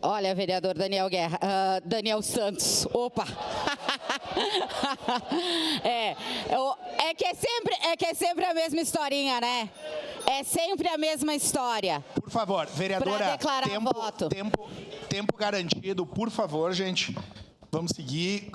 Olha, vereador Daniel Guerra, Daniel Santos, opa. É que é sempre a mesma historinha, né? É sempre a mesma história. Por favor, vereadora, pra declarar voto. Tempo garantido, por favor, gente. Vamos seguir.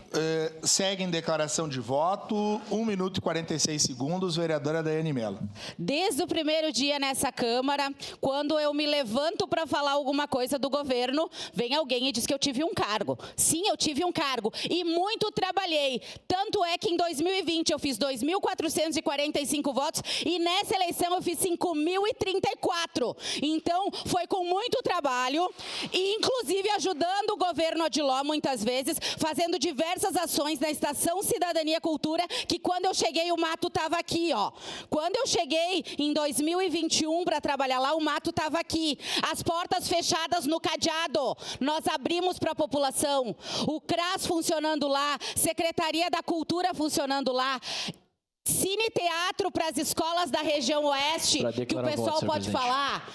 Segue em declaração de voto. 1 minuto e 46 segundos, vereadora Daiane Mello. Desde o primeiro dia nessa Câmara, quando eu me levanto para falar alguma coisa do governo, vem alguém e diz que eu tive um cargo. Sim, eu tive um cargo e muito trabalhei. Tanto é que em 2020 eu fiz 2.445 votos e nessa eleição eu fiz 5.034. Então, foi com muito trabalho e, inclusive, ajudando o governo Odiló muitas vezes, fazendo diversas ações na Estação Cidadania Cultura, que quando eu cheguei o mato estava aqui, ó. Quando eu cheguei em 2021 para trabalhar lá, o mato estava aqui. As portas fechadas no cadeado, nós abrimos para a população. O CRAS funcionando lá, Secretaria da Cultura funcionando lá. Cine Teatro para as escolas da região oeste, que o pessoal pode falar.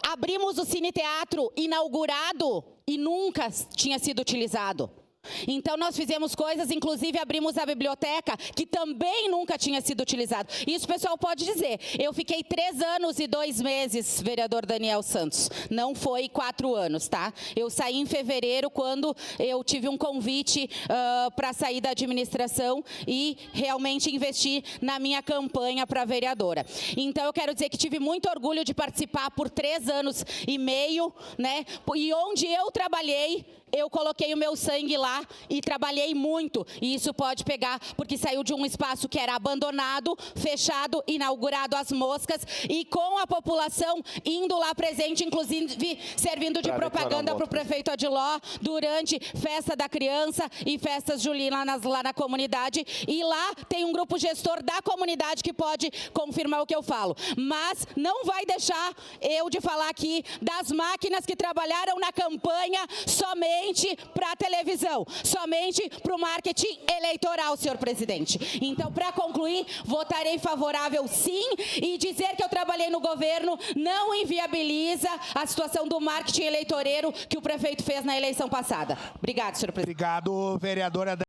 Abrimos o Cine Teatro inaugurado e nunca tinha sido utilizado. Então, nós fizemos coisas, inclusive abrimos a biblioteca, que também nunca tinha sido utilizado. Isso o pessoal pode dizer. Eu fiquei 3 anos e 2 meses, vereador Daniel Santos. Não foi 4 anos, tá? Eu saí em fevereiro, quando eu tive um convite para sair da administração e realmente investir na minha campanha para vereadora. Então, eu quero dizer que tive muito orgulho de participar por 3 anos e meio, né? E onde eu trabalhei, eu coloquei o meu sangue lá e trabalhei muito. E isso pode pegar, porque saiu de um espaço que era abandonado, fechado, inaugurado às moscas, e com a população indo lá presente, inclusive servindo de propaganda para o prefeito Odiló, durante festa da criança e festas julinas lá na comunidade. E lá tem um grupo gestor da comunidade que pode confirmar o que eu falo. Mas não vai deixar eu de falar aqui das máquinas que trabalharam na campanha somente para a televisão, somente para o marketing eleitoral, senhor presidente. Então, para concluir, votarei favorável sim, e dizer que eu trabalhei no governo não inviabiliza a situação do marketing eleitoreiro que o prefeito fez na eleição passada. Obrigado, senhor presidente. Obrigado, vereadora.